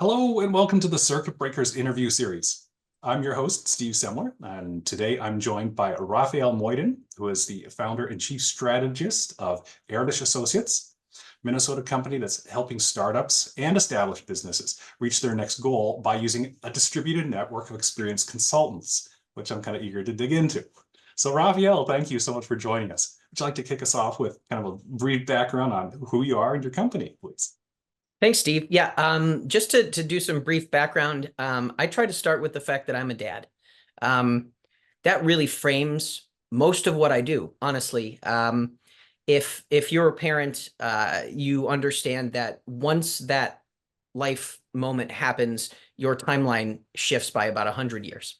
Hello and welcome to the Circuit Breakers interview series. I'm your host, Steve Semler, and today I'm joined by Rafael Mojden, who is the founder and chief strategist of Erdös Associates, Minnesota company that's helping startups and established businesses reach their next goal by using a distributed network of experienced consultants, which I'm kind of eager to dig into. So Rafael, thank you so much for joining us. Would you like to kick us off with kind of a brief background on who you are and your company, please? Thanks, Steve. Yeah, just to do some brief background, I try to start with the fact that I'm a dad. Um, that really frames most of what I do, honestly. If you're a parent, you understand that once that life moment happens, your timeline shifts by about 100 years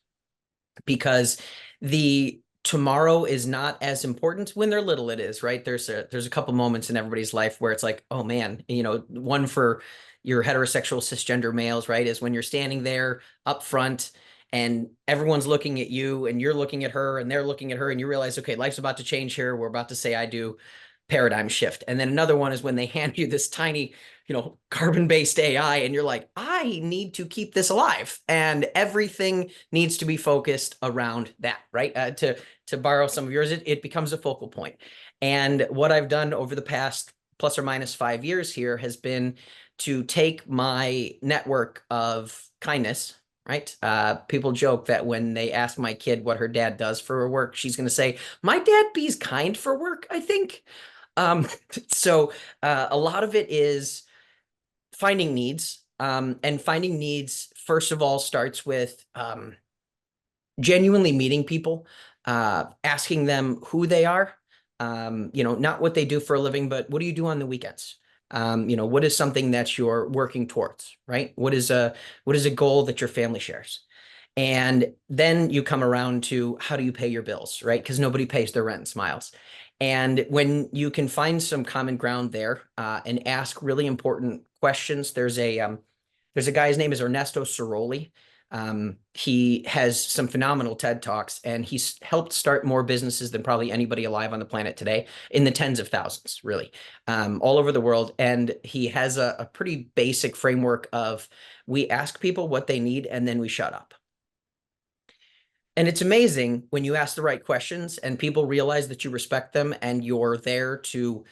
because the tomorrow is not as important when they're little. It is, right? There's a couple moments in everybody's life where it's like, oh man, one for your heterosexual cisgender males, right, is when you're standing there up front and everyone's looking at you and you're looking at her and they're looking at her and you realize, okay, life's about to change here, we're about to say I do, paradigm shift. And then another one is when they hand you this tiny, carbon-based AI and you're like, I need to keep this alive, and everything needs to be focused around that, right? To borrow some of yours, it becomes a focal point. And what I've done over the past plus or minus 5 years here has been to take my network of kindness, right? People joke that when they ask my kid what her dad does for work, she's going to say, my dad be's kind for work, I think. Um, so a lot of it is finding needs. And finding needs, first of all, starts with genuinely meeting people, asking them who they are, not what they do for a living, but what do you do on the weekends? What is something that you're working towards, right? What is a goal that your family shares? And then you come around to how do you pay your bills, right? Because nobody pays their rent and smiles. And when you can find some common ground there and ask really important questions, there's a guy, his name is Ernesto Ceroli. He has some phenomenal TED Talks, and he's helped start more businesses than probably anybody alive on the planet today, in the tens of thousands, really, all over the world. And he has a pretty basic framework of we ask people what they need, and then we shut up. And it's amazing when you ask the right questions and people realize that you respect them and you're there to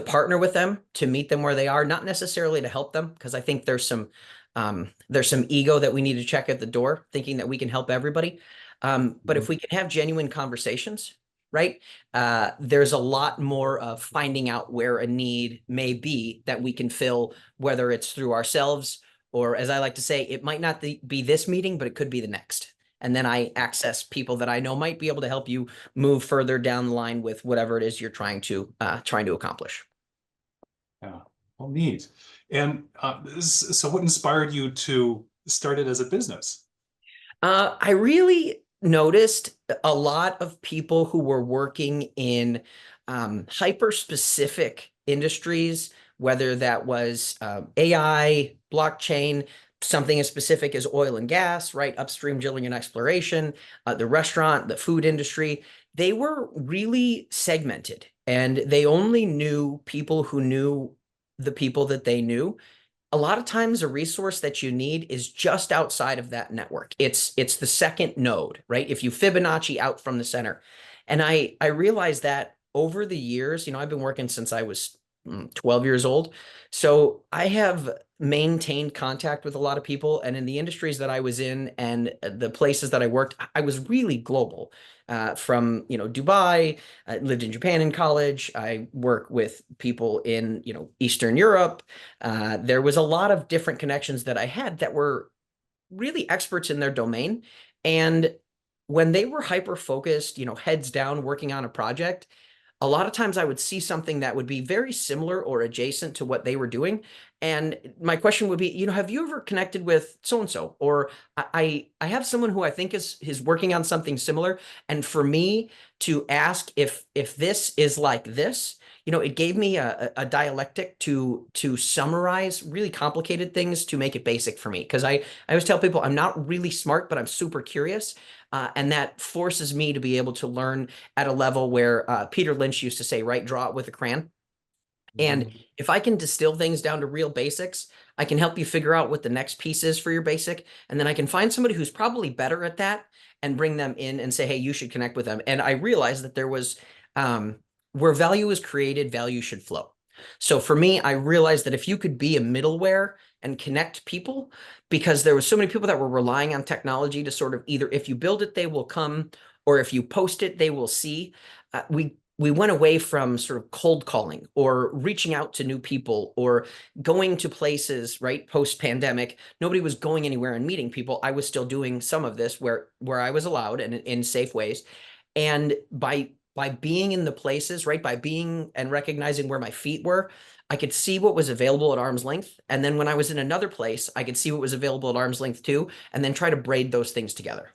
partner with them, to meet them where they are, not necessarily to help them, because I think there's some ego that we need to check at the door, thinking that we can help everybody. But if we can have genuine conversations, right, there's a lot more of finding out where a need may be that we can fill, whether it's through ourselves or, as I like to say, it might not be this meeting, but it could be the next. And then I access people that I know might be able to help you move further down the line with whatever it is you're trying to accomplish. Yeah, well, neat. And so what inspired you to start it as a business? I really noticed a lot of people who were working in hyper specific industries, whether that was AI, blockchain, something as specific as oil and gas, right? Upstream drilling and exploration, the restaurant, the food industry. They were really segmented, and they only knew people who knew the people that they knew. A lot of times a resource that you need is just outside of that network. It's the second node, right? If you Fibonacci out from the center. And I realized that over the years, I've been working since I was 12 years old. So I have maintained contact with a lot of people. And in the industries that I was in and the places that I worked, I was really global. From Dubai, I lived in Japan in college. I work with people in Eastern Europe. There was a lot of different connections that I had that were really experts in their domain. And when they were hyper focused, heads down working on a project, a lot of times I would see something that would be very similar or adjacent to what they were doing. And my question would be, have you ever connected with so-and-so? Or I have someone who I think is working on something similar. And for me to ask if this is like this, it gave me a dialectic to summarize really complicated things to make it basic for me. Because I always tell people I'm not really smart, but I'm super curious. And that forces me to be able to learn at a level where Peter Lynch used to say, right, draw it with a crayon. And Mhm. if I can distill things down to real basics, I can help you figure out what the next piece is for your basic. And then I can find somebody who's probably better at that and bring them in and say, hey, you should connect with them. And I realized that there was where value is created, value should flow. So for me, I realized that if you could be a middleware and connect people, because there was so many people that were relying on technology to sort of either if you build it, they will come, or if you post it, they will see. We went away from sort of cold calling or reaching out to new people or going to places, right? Post pandemic, nobody was going anywhere and meeting people. I was still doing some of this where I was allowed and in safe ways. And by being in the places, right? By being and recognizing where my feet were, I could see what was available at arm's length. And then when I was in another place, I could see what was available at arm's length too, and then try to braid those things together.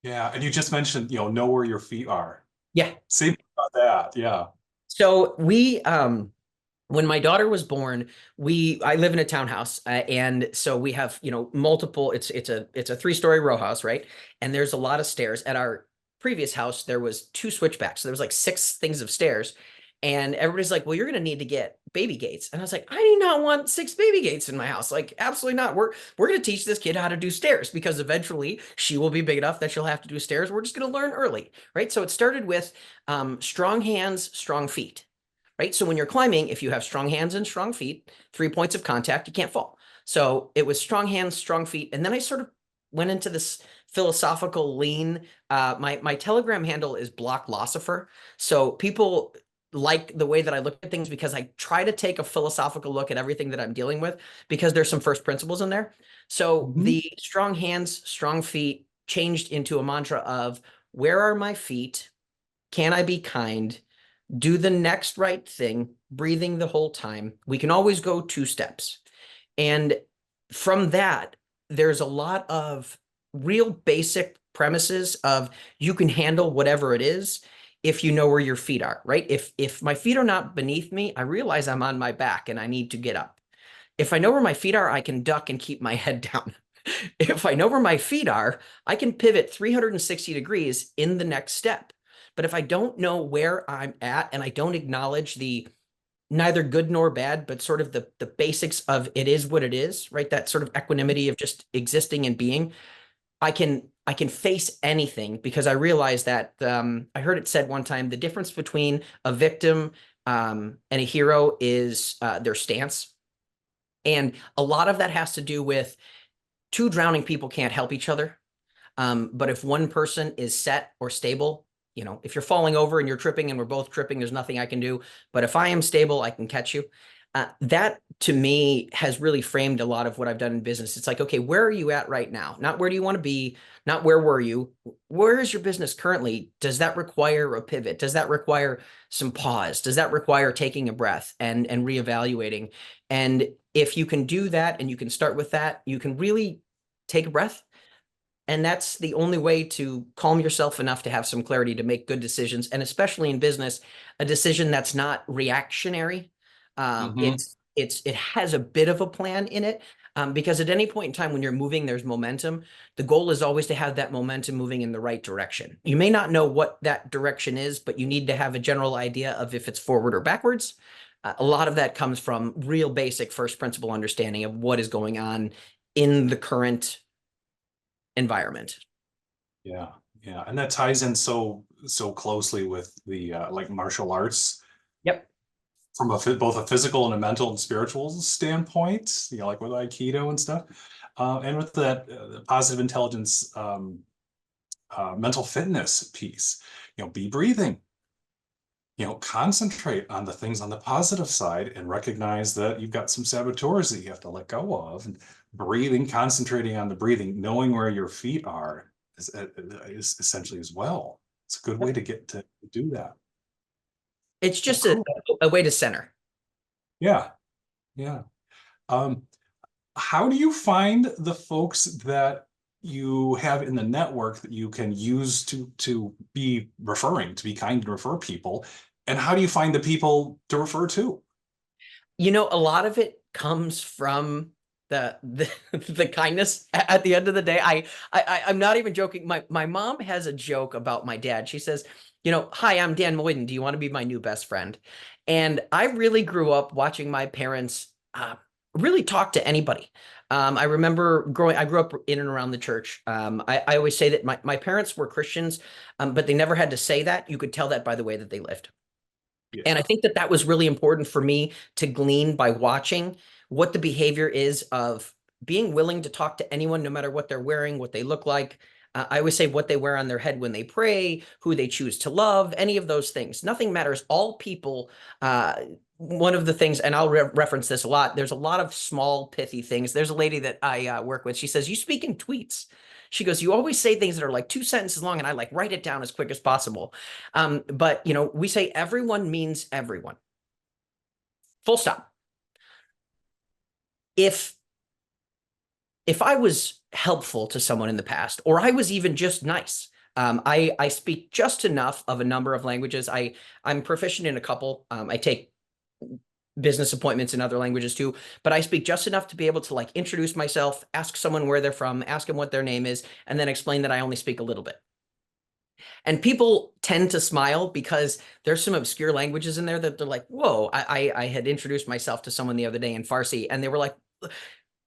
Yeah, and you just mentioned, know where your feet are. Yeah. Same about that. Yeah. So when my daughter was born, I live in a townhouse, and so we have multiple. It's a 3-story row house, right? And there's a lot of stairs. At our previous house, there was 2 switchbacks. So there was like 6 things of stairs, and everybody's like, "Well, you're going to need to get baby gates." And I was like, "I do not want 6 baby gates in my house. Like, absolutely not. We're going to teach this kid how to do stairs because eventually she will be big enough that she'll have to do stairs. We're just going to learn early, right?" So it started with strong hands, strong feet, right? So when you're climbing, if you have strong hands and strong feet, 3 points of contact, you can't fall. So it was strong hands, strong feet. And then I sort of went into this philosophical lean. My Telegram handle is Blocklosifer. So people like the way that I look at things because I try to take a philosophical look at everything that I'm dealing with because there's some first principles in there. So Mhm. the strong hands, strong feet changed into a mantra of where are my feet? Can I be kind? Do the next right thing, breathing the whole time. We can always go 2 steps. And from that, there's a lot of real basic premises of you can handle whatever it is if you know where your feet are, right? If my feet are not beneath me, I realize I'm on my back and I need to get up. If I know where my feet are, I can duck and keep my head down. If I know where my feet are, I can pivot 360 degrees in the next step. But if I don't know where I'm at and I don't acknowledge the neither good nor bad, but sort of the basics of it is what it is, right? That sort of equanimity of just existing and being, I can face anything because I realize that I heard it said one time the difference between a victim and a hero is their stance. And a lot of that has to do with 2 drowning people can't help each other. But if one person is set or stable, if you're falling over and you're tripping and we're both tripping, there's nothing I can do. But if I am stable, I can catch you. That to me has really framed a lot of what I've done in business. It's like, okay, where are you at right now? Not where do you want to be? Not where were you? Where is your business currently? Does that require a pivot? Does that require some pause? Does that require taking a breath and reevaluating? And if you can do that and you can start with that, you can really take a breath, and that's the only way to calm yourself enough to have some clarity to make good decisions. And especially in business, a decision that's not reactionary. Mhm. It has a bit of a plan in it. Because at any point in time when you're moving, there's momentum. The goal is always to have that momentum moving in the right direction. You may not know what that direction is, but you need to have a general idea of if it's forward or backwards. A lot of that comes from real basic first principle understanding of what is going on in the current environment. Yeah. Yeah. And that ties in so closely with the like martial arts Yep. from both a physical and a mental and spiritual standpoint, like with Aikido and stuff. And with that positive intelligence, mental fitness piece, be breathing, concentrate on the things on the positive side and recognize that you've got some saboteurs that you have to let go of. And breathing, concentrating on the breathing, knowing where your feet are is essentially as well. It's a good way Yep. to get to do that. It's Well, just a, cool. a way to center. Yeah. Yeah. Um, how do you find the folks that you have in the network that you can use to be referring, to be kind and refer people? And how do you find the people to refer to? A lot of it comes from the kindness at the end of the day. I'm not even joking. My mom has a joke about my dad. She says, "Hi, I'm Dan Mojden. Do you want to be my new best friend?" And I really grew up watching my parents really talk to anybody. I remember I grew up in and around the church. I always say that my parents were Christians, but they never had to say that. You could tell that by the way that they lived. And I Yeah. think that that was really important for me to glean by watching what the behavior is of being willing to talk to anyone, no matter what they're wearing, what they look like. I always say what they wear on their head when they pray, who they choose to love, any of those things. Nothing matters. All people, one of the things, and I'll reference this a lot, there's a lot of small, pithy things. There's a lady that I work with. She says, "You speak in tweets." She goes, "You always say things that are like 2 sentences long, and I like write it down as quick as possible." But we say everyone means everyone. Full stop. If I was helpful to someone in the past, or I was even just nice, I speak just enough of a number of languages. I'm proficient in a couple. I take business appointments in other languages too, but I speak just enough to be able to like introduce myself, ask someone where they're from, ask them what their name is, and then explain that I only speak a little bit. And people tend to smile because there's some obscure languages in there that they're like, whoa, I had introduced myself to someone the other day in Farsi, and they were like,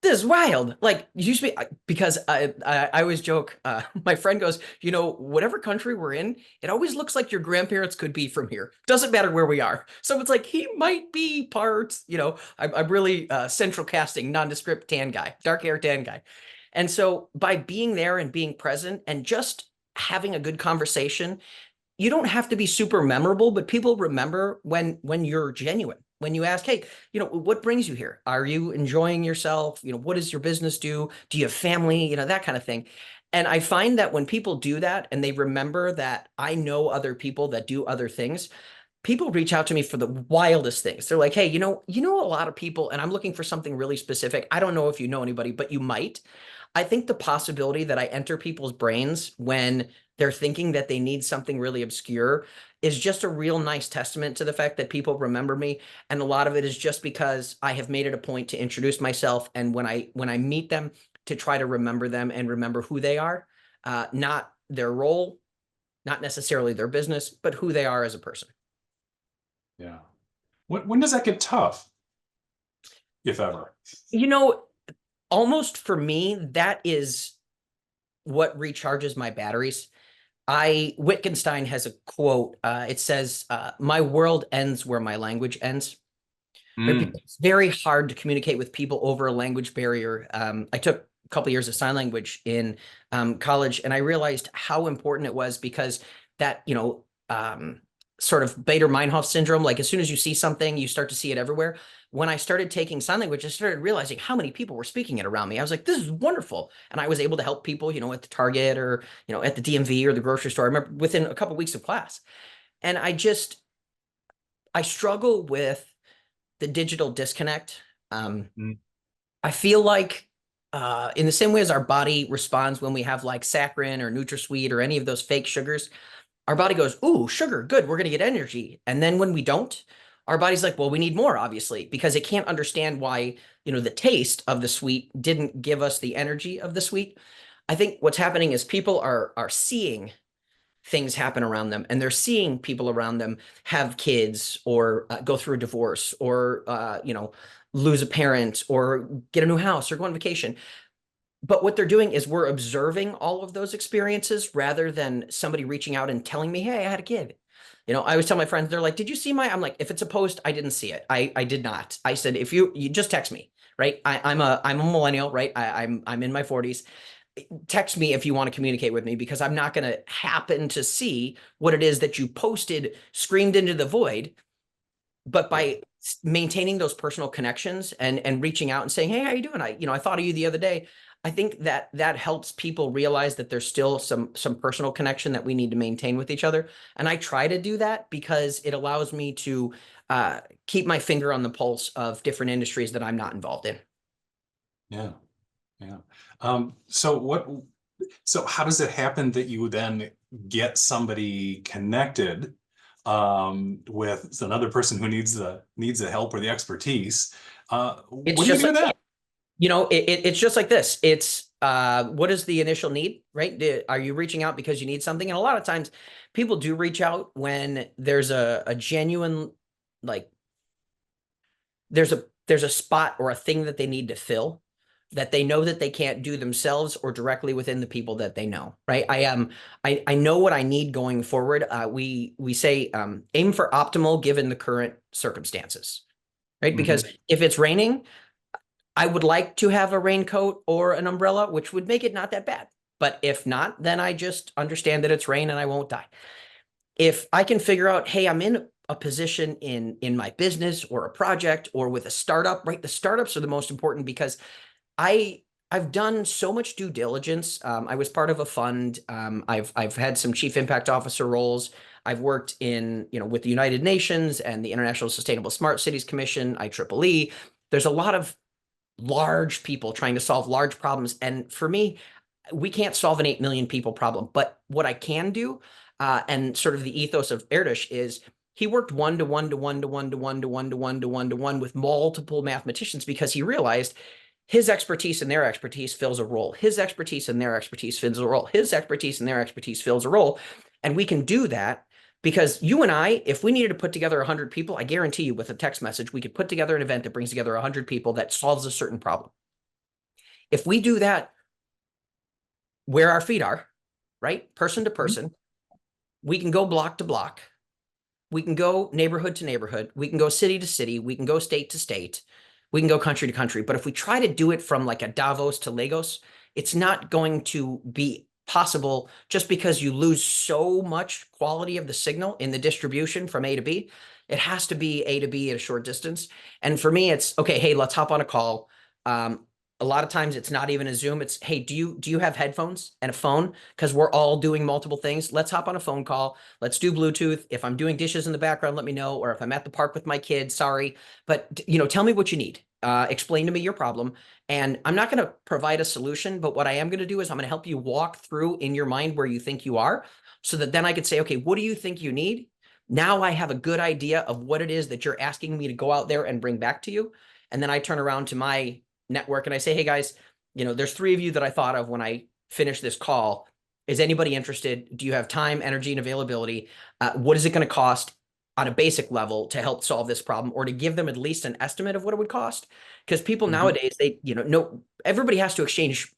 "This is wild." Like, you speak, because I always joke, my friend goes, whatever country we're in, it always looks like your grandparents could be from here. Doesn't matter where we are. So it's like, he might be part, I'm really central casting, nondescript tan guy, dark hair tan guy. And so by being there and being present and just having a good conversation, you don't have to be super memorable, but people remember when you're genuine. When you ask, "Hey, what brings you here? Are you enjoying yourself? What does your business do? Do you have family?" That kind of thing. And I find that when people do that and they remember that I know other people that do other things, people reach out to me for the wildest things. They're like, "Hey, a lot of people, and I'm looking for something really specific. I don't know if you know anybody, but you might." I think the possibility that I enter people's brains when they're thinking that they need something really obscure is just a real nice testament to the fact that people remember me. And a lot of it is just because I have made it a point to introduce myself. And when I meet them, to try to remember them and remember who they are, not their role, not necessarily their business, but who they are as a person. Yeah. When does that get tough, if ever? You know, Almost for me, that is what recharges my batteries. Wittgenstein has a quote. It says, "My world ends where my language ends." Right? Mm. Because it's very hard to communicate with people over a language barrier. I took a couple of years of sign language in college, and I realized how important it was because that, sort of Bader-Meinhof syndrome, like as soon as you see something, you start to see it everywhere. When I started taking sign language, I started realizing how many people were speaking it around me. I was like, this is wonderful. And I was able to help people, at the Target or, at the DMV or the grocery store. I remember within a couple of weeks of class. And I struggle with the digital disconnect. Mm. I feel like in the same way as our body responds when we have like saccharin or NutraSweet or any of those fake sugars, our body goes, "Ooh, sugar, good, we're going to get energy." And then when we don't, our body's like, "Well, we need more, obviously," because it can't understand why, the taste of the sweet didn't give us the energy of the sweet. I think what's happening is people are seeing things happen around them, and they're seeing people around them have kids or go through a divorce or lose a parent or get a new house or go on vacation. But what they're doing is we're observing all of those experiences rather than somebody reaching out and telling me, "Hey, I had a kid." I always tell my friends, they're like, "Did you see my?" I'm like, "If it's a post, I didn't see it. I did not." I said, "If you just text me, right? I'm a millennial, right? I'm in my 40s. Text me if you want to communicate with me because I'm not going to happen to see what it is that you posted screamed into the void." But Yeah. by maintaining those personal connections and reaching out and saying, "Hey, how you doing? I thought of you the other day." I think that that helps people realize that there's still some personal connection that we need to maintain with each other. And I try to do that because it allows me to keep my finger on the pulse of different industries that I'm not involved in. Yeah. Yeah. So how does it happen that you then get somebody connected with another person who needs the help or the expertise? It's What do you just do like then? It's just like this. It's what is the initial need, right? Are you reaching out because you need something? And a lot of times people do reach out when there's a genuine, like there's a spot or a thing that they need to fill that they know that they can't do themselves or directly within the people that they know, right? I know what I need going forward. We say aim for optimal given the current circumstances, right? Because if it's raining, I would like to have a raincoat or an umbrella, which would make it not that bad. But if not, then I just understand that it's rain and I won't die. If I can figure out, hey, I'm in a position in my business or a project or with a startup, right? The startups are the most important because I've done so much due diligence. I was part of a fund. I've had some chief impact officer roles. I've worked with the United Nations and the International Sustainable Smart Cities Commission, IEEE. There's a lot of large people trying to solve large problems. And for me, we can't solve an 8 million people problem. But what I can do, and sort of the ethos of Erdös is he worked one to one to one to one to one to one to one to one to one with multiple mathematicians because he realized his expertise and their expertise fills a role. His expertise and their expertise fills a role. His expertise and their expertise fills a role. And we can do that because you and I, if we needed to put together 100 people, I guarantee you with a text message, we could put together an event that brings together 100 people that solves a certain problem. If we do that where our feet are, right, person to person, we can go block to block. We can go neighborhood to neighborhood. We can go city to city. We can go state to state. We can go country to country. But if we try to do it from like a Davos to Lagos, it's not going to be possible just because you lose so much quality of the signal in the distribution from A to B. It has to be A to B at a short distance. And for me, it's okay, hey, let's hop on a call. A lot of times it's not even a Zoom. It's, hey, do you have headphones and a phone? Because we're all doing multiple things. Let's hop on a phone call. Let's do Bluetooth. If I'm doing dishes in the background, let me know. Or if I'm at the park with my kids, sorry. But tell me what you need. Explain to me your problem. And I'm not going to provide a solution, but what I am going to do is I'm going to help you walk through in your mind where you think you are so that then I could say, okay, what do you think you need? Now I have a good idea of what it is that you're asking me to go out there and bring back to you. And then I turn around to my network and I say, hey guys, there's 3 of you that I thought of when I finished this call. Is anybody interested? Do you have time, energy, and availability? What is it going to cost on a basic level to help solve this problem or to give them at least an estimate of what it would cost? Because people nowadays, everybody has to exchange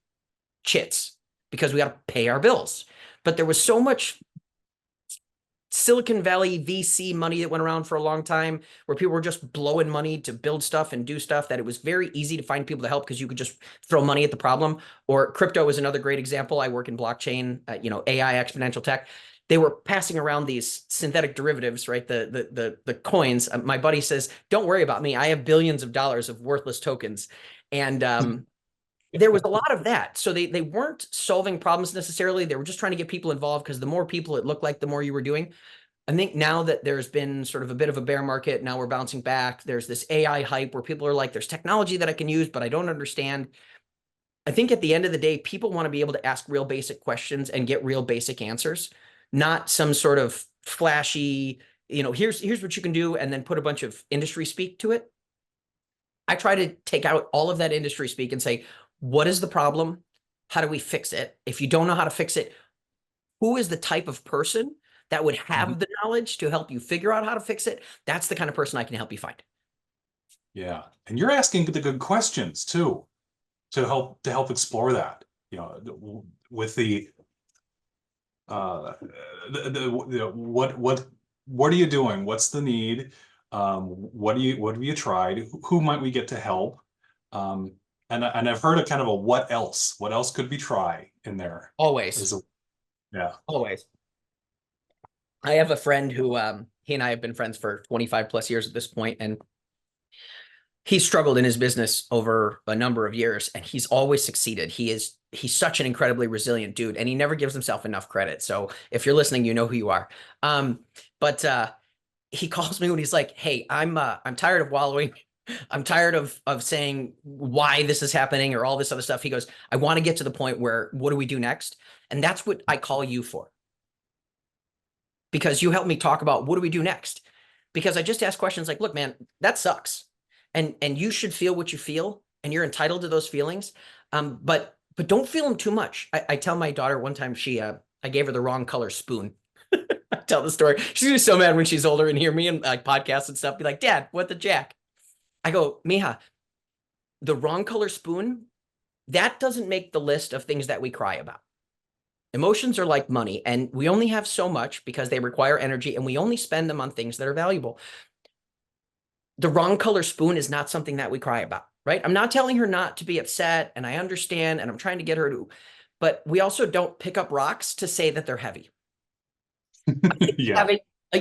chits because we got to pay our bills. But there was so much Silicon Valley VC money that went around for a long time where people were just blowing money to build stuff and do stuff that it was very easy to find people to help because you could just throw money at the problem. Or crypto is another great example. I work in blockchain, AI exponential tech. They were passing around these synthetic derivatives, right? The coins. My buddy says, don't worry about me. I have billions of dollars of worthless tokens. And there was a lot of that. So they weren't solving problems necessarily. They were just trying to get people involved because the more people it looked like, the more you were doing. I think now that there's been sort of a bit of a bear market, now we're bouncing back. There's this AI hype where people are like, there's technology that I can use, but I don't understand. I think at the end of the day, people want to be able to ask real basic questions and get real basic answers, not some sort of flashy, here's what you can do, and then put a bunch of industry speak to it. I try to take out all of that industry speak and say, what is the problem? How do we fix it? If you don't know how to fix it, who is the type of person that would have the knowledge to help you figure out how to fix it? That's the kind of person I can help you find. Yeah, and you're asking the good questions too, to help explore that. With what are you doing? What's the need? What have you tried? Who might we get to help? And I've heard a kind of a what else? What else could we try in there? Always. Yeah. Always. I have a friend who he and I have been friends for 25 plus years at this point, and he struggled in his business over a number of years, and he's always succeeded. He's such an incredibly resilient dude, and he never gives himself enough credit. So if you're listening, you know who you are. But he calls me when he's like, hey, I'm tired of wallowing. I'm tired of saying why this is happening or all this other stuff. He goes, I want to get to the point where what do we do next? And that's what I call you for. Because you help me talk about what do we do next? Because I just ask questions like, look, man, that sucks. And you should feel what you feel. and you're entitled to those feelings. But don't feel them too much. I tell my daughter one time I gave her the wrong color spoon. I tell the story. She's just so mad when she's older and hear me and like podcasts and stuff. Be like, Dad, what the jack? I go, Mija, the wrong color spoon, that doesn't make the list of things that we cry about. Emotions are like money, and we only have so much because they require energy, and we only spend them on things that are valuable. The wrong color spoon is not something that we cry about, right? I'm not telling her not to be upset, and I understand, and I'm trying to get her to, but we also don't pick up rocks to say that they're heavy. Yeah.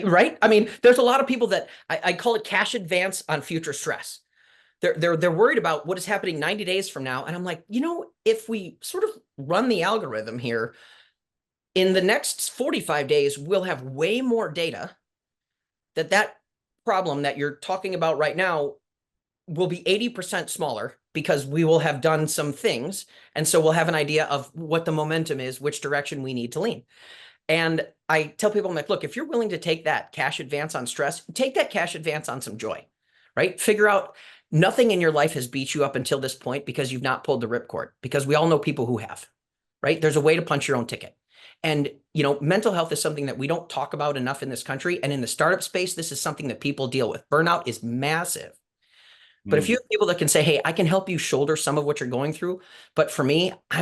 Right? I mean, there's a lot of people that I call it cash advance on future stress. They're worried about what is happening 90 days from now. And I'm like, if we sort of run the algorithm here, in the next 45 days, we'll have way more data that problem that you're talking about right now will be 80% smaller because we will have done some things. And so we'll have an idea of what the momentum is, which direction we need to lean. And I tell people, I'm like, look, if you're willing to take that cash advance on stress, take that cash advance on some joy, right? Figure out nothing in your life has beat you up until this point because you've not pulled the ripcord, because we all know people who have, right? There's a way to punch your own ticket. And, mental health is something that we don't talk about enough in this country. And in the startup space, this is something that people deal with. Burnout is massive. But if you have people that can say, hey, I can help you shoulder some of what you're going through. But for me, I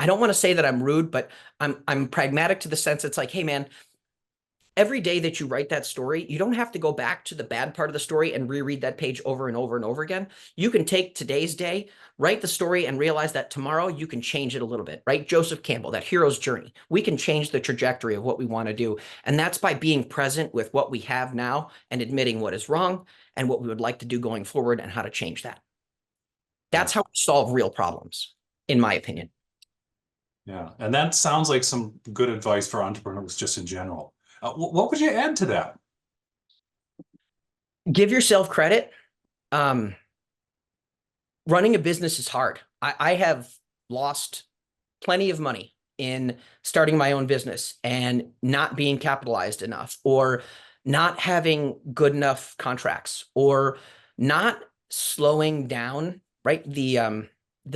don't want to say that I'm rude, but I'm pragmatic to the sense it's like, hey, man, every day that you write that story, you don't have to go back to the bad part of the story and reread that page over and over and over again. You can take today's day, write the story, and realize that tomorrow you can change it a little bit, right? Joseph Campbell, that hero's journey. We can change the trajectory of what we want to do. And that's by being present with what we have now and admitting what is wrong and what we would like to do going forward and how to change that. That's how we solve real problems, in my opinion. Yeah. And that sounds like some good advice for entrepreneurs just in general. What would you add to that? Give yourself credit. Running a business is hard. I have lost plenty of money in starting my own business and not being capitalized enough, or not having good enough contracts, or not slowing down, right? The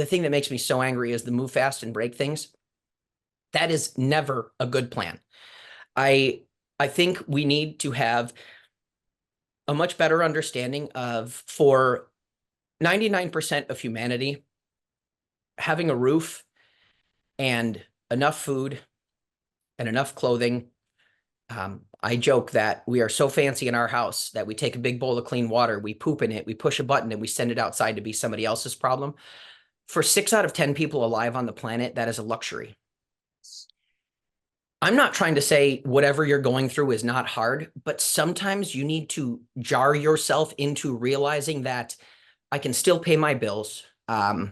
thing that makes me so angry is the move fast and break things. That is never a good plan. I think we need to have a much better understanding of, for 99% of humanity, having a roof and enough food and enough clothing. I joke that we are so fancy in our house that we take a big bowl of clean water, we poop in it, we push a button, and we send it outside to be somebody else's problem. For 6 out of 10 people alive on the planet, that is a luxury. I'm not trying to say whatever you're going through is not hard, but sometimes you need to jar yourself into realizing that I can still pay my bills. I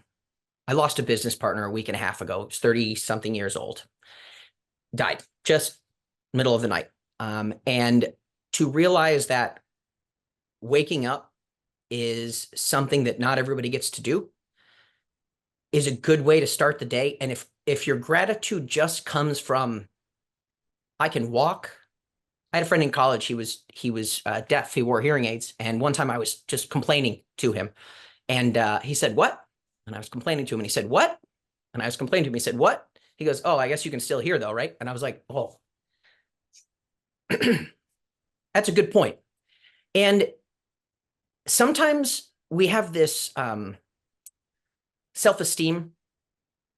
lost a business partner a week and a half ago. He's 30-something years old. Died just middle of the night. And to realize that waking up is something that not everybody gets to do is a good way to start the day. And if your gratitude just comes from, I can walk. I had a friend in college. He was deaf. He wore hearing aids. And one time I was just complaining to him, and he said, "What?" And I was complaining to him, and he said, "What?" And I was complaining to him. He said, "What?" He goes, "Oh, I guess you can still hear though, right?" And I was like, "Oh, that's a good point." And sometimes we have this self-esteem,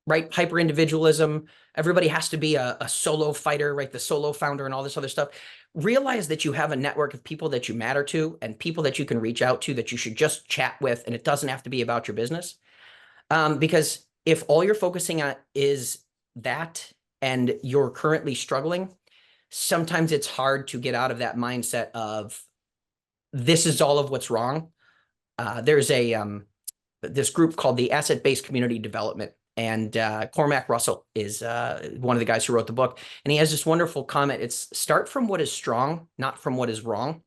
right? Hyper individualism. Everybody has to be a solo fighter, right? The solo founder and all this other stuff. Realize that you have a network of people that you matter to and people that you can reach out to that you should just chat with. And it doesn't have to be about your business. Because if all you're focusing on is that and you're currently struggling, sometimes it's hard to get out of that mindset of this is all of what's wrong. There's this group called the Asset-Based Community Development. And Cormac Russell is one of the guys who wrote the book. And he has this wonderful comment. It's start from what is strong, not from what is wrong.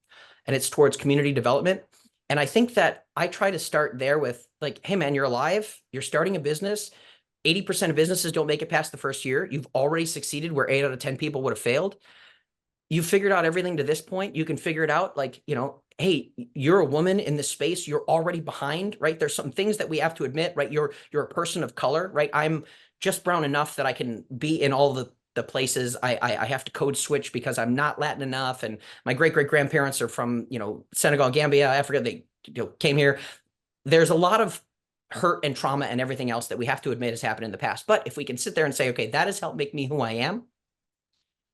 And it's towards community development. And I think that I try to start there with like, hey, man, you're alive. You're starting a business. 80% of businesses don't make it past the first year. You've already succeeded where 8 out of 10 people would have failed. You've figured out everything to this point. You can figure it out. Like, hey, you're a woman in this space, you're already behind, right? There's some things that we have to admit, right? You're a person of color, right? I'm just brown enough that I can be in all the places. I have to code switch because I'm not Latin enough. And my great grandparents are from, Senegal, Gambia, Africa. They came here. There's a lot of hurt and trauma and everything else that we have to admit has happened in the past. But if we can sit there and say, okay, that has helped make me who I am,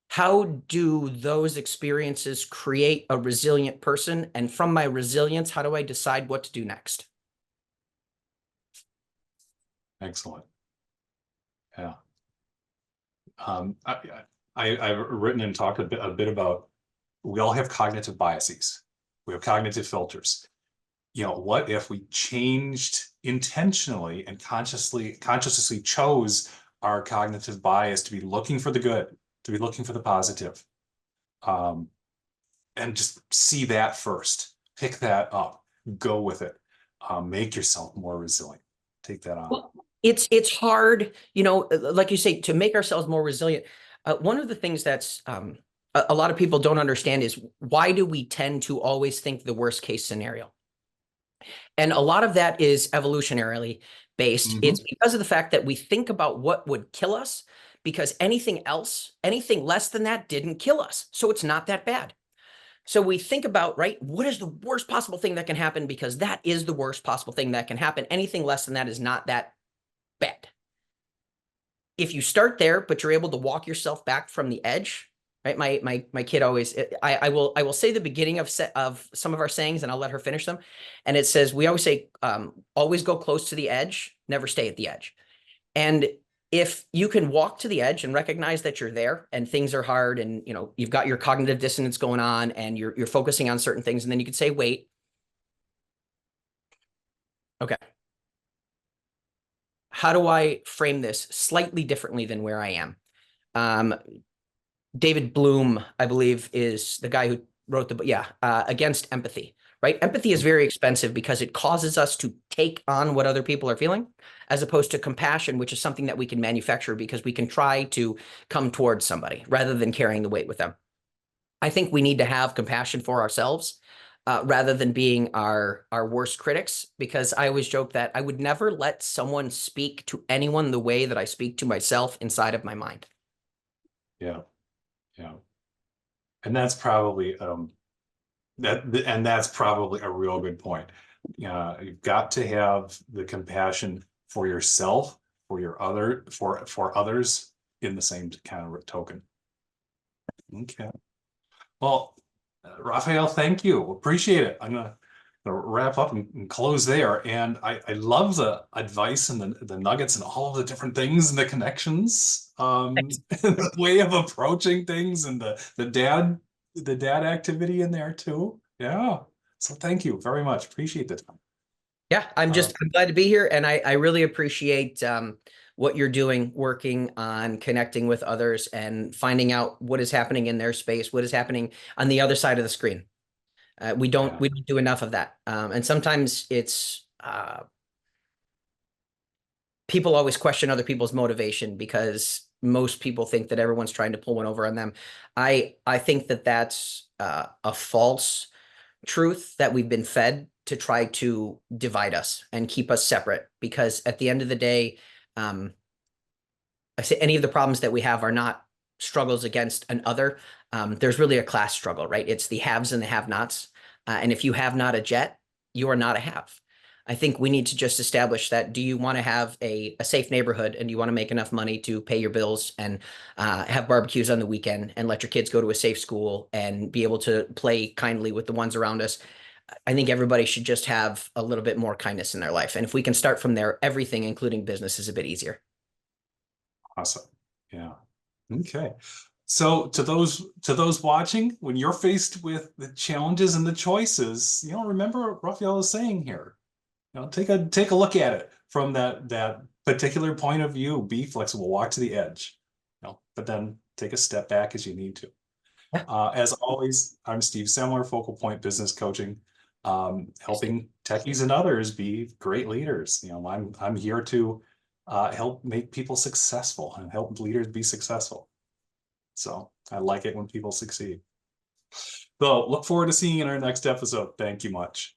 how do those experiences create a resilient person? And from my resilience, how do I decide what to do next? Excellent. Yeah. I've written and talked a bit about, we all have cognitive biases. We have cognitive filters. What if we changed intentionally and consciously chose our cognitive bias to be looking for the good, to be looking for the positive, and just see that first, pick that up, go with it, make yourself more resilient, take that on. Well, it's hard, like you say, to make ourselves more resilient. One of the things that's a lot of people don't understand is, why do we tend to always think the worst case scenario? And a lot of that is evolutionarily based. It's because of the fact that we think about what would kill us, because anything else, anything less than that didn't kill us. So it's not that bad. So we think about, right, what is the worst possible thing that can happen? Because that is the worst possible thing that can happen. Anything less than that is not that bad. If you start there, but you're able to walk yourself back from the edge, right? My kid always, I will say the beginning of some of our sayings, and I'll let her finish them. And it says, we always say, always go close to the edge, never stay at the edge. And if you can walk to the edge and recognize that you're there and things are hard, and you've got your cognitive dissonance going on, and you're focusing on certain things, and then you can say, wait, okay, how do I frame this slightly differently than where I am? David Bloom, I believe, is the guy who wrote the book. Yeah, Against Empathy, right? Empathy is very expensive because it causes us to take on what other people are feeling, as opposed to compassion, which is something that we can manufacture because we can try to come towards somebody rather than carrying the weight with them. I think we need to have compassion for ourselves rather than being our worst critics, because I always joke that I would never let someone speak to anyone the way that I speak to myself inside of my mind. Yeah. Yeah. And that's probably that's probably a real good point. You've got to have the compassion for yourself, for others in the same kind of token. Okay. Well, Rafael, thank you. Appreciate it. I'm gonna wrap up and close there. And I love the advice and the nuggets and all of the different things and the connections, the way of approaching things, and the dad activity in there too. Yeah. So thank you very much. Appreciate the time. Yeah, I'm glad to be here, and I really appreciate what you're doing, working on connecting with others and finding out what is happening in their space, what is happening on the other side of the screen. We don't do enough of that, and sometimes it's people always question other people's motivation because most people think that everyone's trying to pull one over on them. I think that that's a false truth that we've been fed to try to divide us and keep us separate, because at the end of the day, I say any of the problems that we have are not struggles against an other. There's really a class struggle, right? It's the haves and the have-nots. And if you have not a jet, you are not a have. I think we need to just establish that. Do you want to have a safe neighborhood, and do you want to make enough money to pay your bills and have barbecues on the weekend and let your kids go to a safe school and be able to play kindly with the ones around us? I think everybody should just have a little bit more kindness in their life. And if we can start from there, everything, including business, is a bit easier. Awesome. Yeah. Okay. So to those watching, when you're faced with the challenges and the choices, remember what Rafael is saying here. Take a look at it from that particular point of view. Be flexible, walk to the edge, but then take a step back as you need to. As always, I'm Steve Semler, FocalPoint Business Coaching, helping techies and others be great leaders. I'm here to help make people successful and help leaders be successful. So I like it when people succeed. So look forward to seeing you in our next episode. Thank you much.